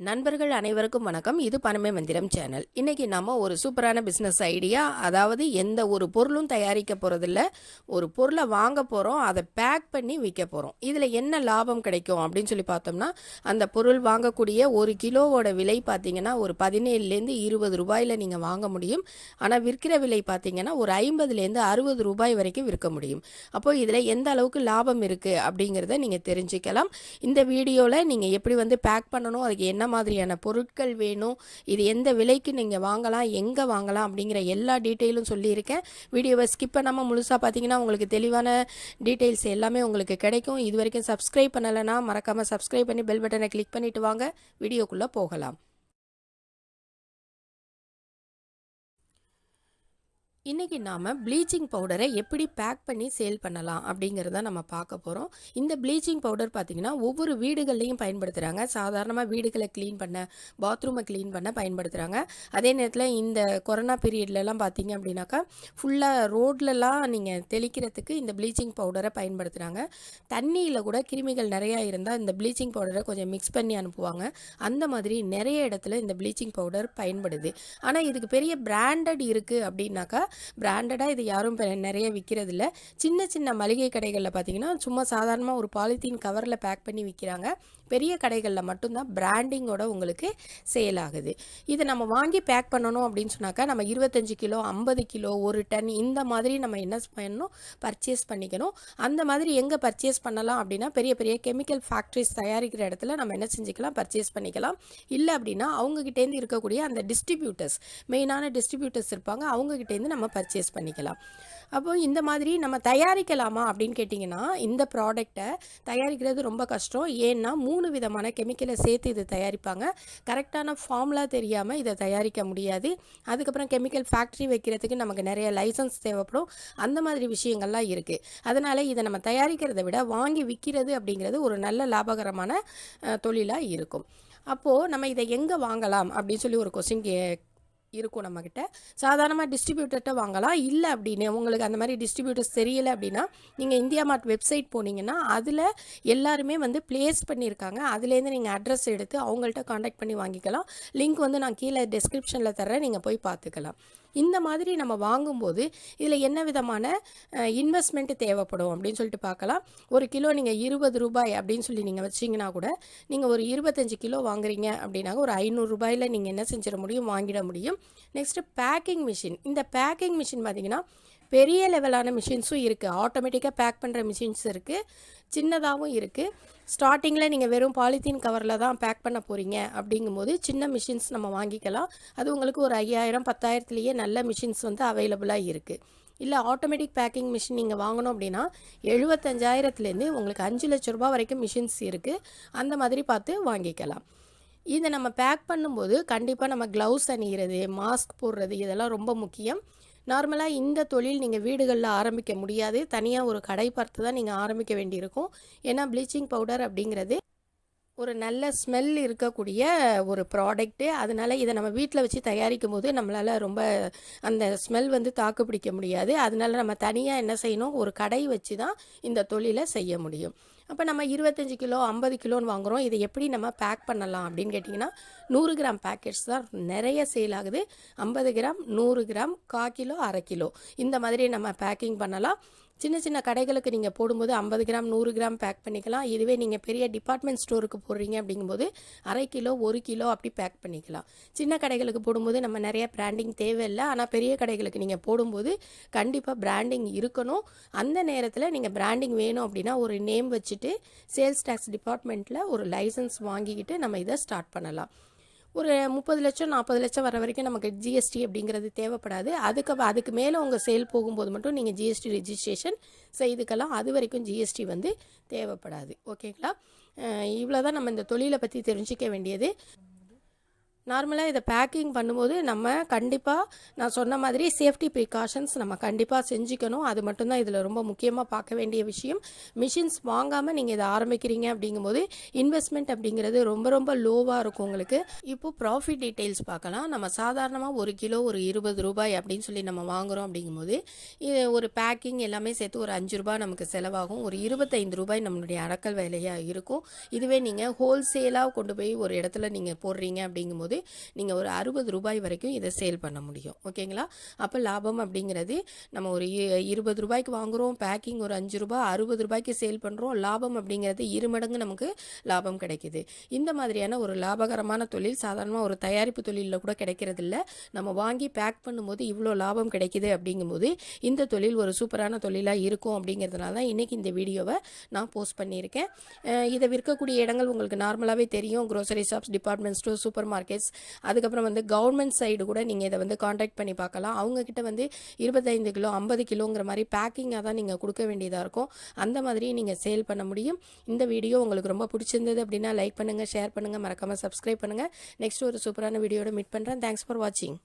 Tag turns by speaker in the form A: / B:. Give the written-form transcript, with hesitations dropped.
A: நண்பர்கள் அனைவருக்கும் வணக்கம். இது பணமே மந்திரம் சேனல். இன்னைக்கு நம்ம ஒரு சூப்பரான பிஸ்னஸ் ஐடியா, அதாவது எந்த ஒரு பொருளும் தயாரிக்க போகிறதில்ல, ஒரு பொருளை வாங்க போகிறோம், அதை பேக் பண்ணி விற்க போகிறோம். இதில் என்ன லாபம் கிடைக்கும் அப்படின்னு சொல்லி பார்த்தோம்னா, அந்த பொருள் வாங்கக்கூடிய ஒரு கிலோவோட விலை பார்த்தீங்கன்னா ஒரு 17லேருந்து 20 ரூபாயில் நீங்கள் வாங்க முடியும். ஆனால் விற்கிற விலை பார்த்தீங்கன்னா ஒரு 50லேருந்து 60 ரூபாய் வரைக்கும் விற்க முடியும். அப்போது இதில் எந்த அளவுக்கு லாபம் இருக்குது அப்படிங்கிறத நீங்கள் தெரிஞ்சுக்கலாம். இந்த வீடியோவில் நீங்கள் எப்படி பேக் பண்ணணும், அதுக்கு என்ன மாதிரியான பொருட்கள் வேணும், இது எந்த விலைக்கு நீங்கள் வாங்கலாம், எங்கே வாங்கலாம் அப்படிங்கிற எல்லா டீட்டெயிலும் சொல்லியிருக்கேன். வீடியோவை ஸ்கிப் பண்ணாமல் முழுசாக பார்த்தீங்கன்னா உங்களுக்கு தெளிவான டீட்டெயில்ஸ் எல்லாமே உங்களுக்கு கிடைக்கும். இது வரைக்கும் சப்ஸ்கிரைப் பண்ணலைன்னா மறக்காமல் சப்ஸ்கிரைப் பண்ணி பெல் பட்டனை கிளிக் பண்ணிவிட்டு வாங்க. வீடியோக்குள்ளே போகலாம். இன்றைக்கி நாம் ப்ளீச்சிங் பவுடரை எப்படி பேக் பண்ணி சேல் பண்ணலாம் அப்படிங்கிறத நம்ம பார்க்க போகிறோம். இந்த ப்ளீச்சிங் பவுடர் பார்த்திங்கன்னா ஒவ்வொரு வீடுகள்லையும் பயன்படுத்துகிறாங்க. சாதாரணமாக வீடுகளை க்ளீன் பண்ண, பாத்ரூமை க்ளீன் பண்ண பயன்படுத்துகிறாங்க. அதே நேரத்தில் இந்த கொரோனா பீரியட்லலாம் பார்த்திங்க அப்படின்னாக்கா ஃபுல்லாக ரோட்லலாம் நீங்கள் தெளிக்கிறதுக்கு இந்த ப்ளீச்சிங் பவுடரை பயன்படுத்துகிறாங்க. தண்ணியில் கூட கிருமிகள் நிறையா இருந்தால் இந்த ப்ளீச்சிங் பவுடரை கொஞ்சம் மிக்ஸ் பண்ணி அனுப்புவாங்க. அந்த மாதிரி நிறைய இடத்துல இந்த ப்ளீச்சிங் பவுடர் பயன்படுது. ஆனால் இதுக்கு பெரிய பிராண்டட் இருக்குது அப்படின்னாக்கா பிராண்டடாக இது யாரும் நிறைய விற்கிறது இல்லை. சின்ன சின்ன மளிகை கடைகளில் பார்த்தீங்கன்னா சும்மா சாதாரணமாக ஒரு பாலித்தீன் கவரில் பேக் பண்ணி விற்கிறாங்க. பெரிய கடைகளில் மட்டும்தான் பிராண்டிங்கோட உங்களுக்கு சேல் ஆகுது. இதை நம்ம வாங்கி பேக் பண்ணணும் அப்படின்னு சொன்னாக்கா நம்ம 25 கிலோ, 50 கிலோ, 1 டன் இந்த மாதிரி நம்ம என்ன பண்ணணும், பர்ச்சேஸ் பண்ணிக்கணும். அந்த மாதிரி எங்கே பர்ச்சேஸ் பண்ணலாம் அப்படின்னா பெரிய பெரிய கெமிக்கல் ஃபேக்ட்ரிஸ் தயாரிக்கிற இடத்துல நம்ம என்ன செஞ்சுக்கலாம், பர்ச்சேஸ் பண்ணிக்கலாம். இல்லை அப்படின்னா அவங்ககிட்டேருந்து இருக்கக்கூடிய அந்த டிஸ்ட்ரிபியூட்டர்ஸ், மெயினான டிஸ்ட்ரிபியூட்டர்ஸ் இருப்பாங்க, அவங்ககிட்டேருந்து நம்ம பர்ச்சேஸ் பண்ணிக்கலாம். அப்போது இந்த மாதிரி நம்ம தயாரிக்கலாமா அப்படின்னு கேட்டிங்கன்னா இந்த ப்ராடக்டை தயாரிக்கிறது ரொம்ப கஷ்டம். ஏன்னா 3 விதமான கெமிக்கலை சேர்த்து இது தயாரிப்பாங்க. கரெக்டான ஃபார்முலா தெரியாமல் இதை தயாரிக்க முடியாது. அதுக்கப்புறம் கெமிக்கல் ஃபேக்ட்ரி வைக்கிறதுக்கு நமக்கு நிறைய லைசன்ஸ் தேவைப்படும். அந்த மாதிரி விஷயங்கள்லாம் இருக்குது. அதனால் இதை நம்ம தயாரிக்கிறதை விட வாங்கி விற்கிறது அப்படிங்கிறது ஒரு நல்ல லாபகரமான தொழிலாக இருக்கும். அப்போது நம்ம இதை எங்கே வாங்கலாம் அப்படின்னு சொல்லி ஒரு கொஸ்டின் இருக்கும் நம்மக்கிட்ட. சாதாரணமாக டிஸ்ட்ரிபியூட்டர்கிட்ட வாங்கலாம். இல்லை அப்படின்னு உங்களுக்கு அந்த மாதிரி டிஸ்ட்ரிபியூட்டர்ஸ் தெரியலை அப்படின்னா நீங்கள் இந்தியா மார்ட் வெப்சைட் போனீங்கன்னா அதில் எல்லாருமே ப்ளேஸ் பண்ணியிருக்காங்க. அதுலேருந்து நீங்கள் அட்ரஸ் எடுத்து அவங்கள்ட்ட காண்டாக்ட் பண்ணி வாங்கிக்கலாம். லிங்க் நான் கீழே டெஸ்கிரிப்ஷனில் தர்றேன், நீங்கள் போய் பார்த்துக்கலாம். இந்த மாதிரி நம்ம வாங்கும்போது இதில் என்ன விதமான இன்வெஸ்ட்மெண்ட்டு தேவைப்படும் அப்படின்னு சொல்லிட்டு பார்க்கலாம். ஒரு கிலோ நீங்கள் 20 ரூபாய் அப்படின்னு சொல்லி நீங்கள் வச்சிங்கன்னா கூட நீங்கள் ஒரு 25 கிலோ வாங்குறீங்க அப்படின்னாக்க ஒரு 500 ரூபாயில் நீங்கள் என்ன செஞ்சிட முடியும், வாங்கிட முடியும். Next packing machine. இந்த பேக்கிங் மிஷின் பார்த்திங்கன்னா பெரிய லெவலான மிஷின்ஸும் இருக்குது. ஆட்டோமேட்டிக்காக பேக் பண்ணுற மிஷின்ஸ் இருக்குது, சின்னதாகவும் இருக்குது. ஸ்டார்டிங்கில் நீங்கள் வெறும் பாலித்தீன் கவரில் தான் பேக் பண்ண போகிறீங்க அப்படிங்கும்போது சின்ன மிஷின்ஸ் நம்ம வாங்கிக்கலாம். அது உங்களுக்கு ஒரு 5000, 10,000லேயே நல்ல மிஷின்ஸ் அவைலபிளாக இருக்குது. இல்லை ஆட்டோமேட்டிக் பேக்கிங் மிஷின் நீங்கள் வாங்கணும் அப்படின்னா 75,000லேருந்து உங்களுக்கு 5 லட்ச ரூபா வரைக்கும் மிஷின்ஸ் இருக்குது. அந்த மாதிரி பார்த்து வாங்கிக்கலாம். இதை நம்ம பேக் பண்ணும்போது கண்டிப்பாக நம்ம க்ளவுஸ் அணிகிறது, மாஸ்க் போடுறது இதெல்லாம் ரொம்ப முக்கியம். நார்மலாக இந்த தொழில் நீங்கள் வீடுகளில் ஆரம்பிக்க முடியாது. தனியாக ஒரு கடை பார்த்து தான் நீங்கள் ஆரம்பிக்க வேண்டியிருக்கும். ஏன்னா ப்ளீச்சிங் பவுடர் அப்படிங்கிறது ஒரு நல்ல ஸ்மெல் இருக்கக்கூடிய ஒரு ப்ராடக்ட்டு. அதனால் இதை நம்ம வீட்டில் வச்சு தயாரிக்கும் போது நம்மளால் ரொம்ப அந்த ஸ்மெல் தாக்கு பிடிக்க முடியாது. அதனால் நம்ம தனியாக என்ன செய்யணும், ஒரு கடை வச்சு தான் இந்த தொழிலை செய்ய முடியும். அப்போ நம்ம 25 கிலோ, 50 கிலோன்னு வாங்குகிறோம். இதை எப்படி நம்ம பேக் பண்ணலாம் அப்படின்னு கேட்டிங்கன்னா 100 கிராம் பேக்கெட்ஸ் தான் நிறைய சேல் ஆகுது. 50 கிராம், 100 கிராம், 1/4 கிலோ, 1/2 கிலோ இந்த மாதிரி நம்ம பேக்கிங் பண்ணலாம். சின்ன சின்ன கடைகளுக்கு நீங்கள் போடும்போது 50 கிராம், 100 கிராம் பேக் பண்ணிக்கலாம். இதுவே நீங்கள் பெரிய டிபார்ட்மெண்ட் ஸ்டோருக்கு போடுறீங்க அப்படிங்கும்போது 1/2 கிலோ, 1 கிலோ அப்படி பேக் பண்ணிக்கலாம். சின்ன கடைகளுக்கு போடும்போது நம்ம நிறைய பிராண்டிங் தேவையில்லை. ஆனால் பெரிய கடைகளுக்கு நீங்கள் போடும்போது கண்டிப்பாக பிராண்டிங் இருக்கணும். அந்த நேரத்தில் நீங்கள் பிராண்டிங் வேணும் அப்படின்னா ஒரு நேம் வச்சுட்டு சேல்ஸ் டேக்ஸ் டிபார்ட்மெண்ட்டில் ஒரு லைசன்ஸ் வாங்கிக்கிட்டு நம்ம இதை ஸ்டார்ட் பண்ணலாம். ஒரு 30 லட்சம், 40 லட்சம் வர வரைக்கும் நமக்கு ஜிஎஸ்டி அப்படிங்கிறது தேவைப்படாது. அதுக்கு மேலே உங்கள் சேல் போகும்போது மட்டும் நீங்கள் ஜிஎஸ்டி ரெஜிஸ்ட்ரேஷன் செய்துக்கலாம். அது வரைக்கும் ஜிஎஸ்டி தேவைப்படாது. ஓகேங்களா? இவ்வளோ தான் நம்ம இந்த தொழிலை பற்றி தெரிஞ்சிக்க வேண்டியது. நார்மலாக இதை பேக்கிங் பண்ணும்போது நம்ம கண்டிப்பாக நான் சொன்ன மாதிரி சேஃப்டி ப்ரிகாஷன்ஸ் நம்ம கண்டிப்பாக செஞ்சுக்கணும். அது மட்டும்தான் இதில் ரொம்ப முக்கியமாக பார்க்க வேண்டிய விஷயம். மிஷின்ஸ் வாங்காமல் நீங்கள் இதை ஆரம்பிக்கிறீங்க அப்படிங்கும்போது இன்வெஸ்ட்மெண்ட் அப்படிங்கிறது ரொம்ப ரொம்ப லோவாக இருக்கும் உங்களுக்கு. இப்போ ப்ராஃபிட் டீட்டெயில்ஸ் பார்க்கலாம். நம்ம சாதாரணமாக ஒரு கிலோ ஒரு 20 ரூபாய் அப்படின்னு சொல்லி நம்ம வாங்குகிறோம் அப்படிங்கும்போது ஒரு பேக்கிங் எல்லாமே சேர்த்து ஒரு 5 ரூபாய் நமக்கு செலவாகும். ஒரு 25 ரூபாய் நம்மளுடைய அடக்கல் வேலையாக இருக்கும். இதுவே நீங்கள் ஹோல்சேலாக கொண்டு போய் ஒரு இடத்துல நீங்கள் போடுறீங்க அப்படிங்கும்போது நீங்கள் ஒரு 60 ரூபாய் வரைக்கும் இதை சேல் பண்ண முடியும். ஓகேங்களா? அப்போ லாபம் அப்படிங்கிறது நம்ம ஒரு 20 ரூபாய்க்கு வாங்குகிறோம், பேக்கிங் ஒரு 5 ரூபாய், 60 ரூபாய்க்கு சேல் பண்ணுறோம். லாபம் அப்படிங்கிறது 2 மடங்கு நமக்கு லாபம் கிடைக்குது. இந்த மாதிரியான ஒரு லாபகரமான தொழில் சாதாரணமாக ஒரு தயாரிப்பு தொழிலில் கூட கிடைக்கிறது இல்லை. நம்ம வாங்கி பேக் பண்ணும்போது இவ்வளோ லாபம் கிடைக்குது அப்படிங்கும்போது இந்த தொழில் ஒரு சூப்பரான தொழிலாக இருக்கும். அப்படிங்கிறதுனால தான் இன்றைக்கி இந்த வீடியோவை நான் போஸ்ட் பண்ணியிருக்கேன். இதை விற்கக்கூடிய இடங்கள் உங்களுக்கு நார்மலாகவே தெரியும். Grocery shops, department store, super markets, அதுக்கப்புறம் கவர்மெண்ட் சைடு கூட நீங்கள் இதை காண்டாக்ட் பண்ணி பார்க்கலாம். அவங்கக்கிட்ட 25 கிலோ 50 கிலோங்கிற மாதிரி பேக்கிங்காக தான் நீங்கள் கொடுக்க வேண்டியதாக இருக்கும். அந்த மாதிரி நீங்கள் சேல் பண்ண முடியும். இந்த வீடியோ உங்களுக்கு ரொம்ப பிடிச்சிருந்தது அப்படின்னா லைக் பண்ணுங்கள், ஷேர் பண்ணுங்கள், மறக்காமல் சப்ஸ்கிரைப் பண்ணுங்கள். நெக்ஸ்ட் ஒரு சூப்பரான வீடியோட மீட் பண்ணுறேன். தேங்க்ஸ் ஃபார் வாட்சிங்.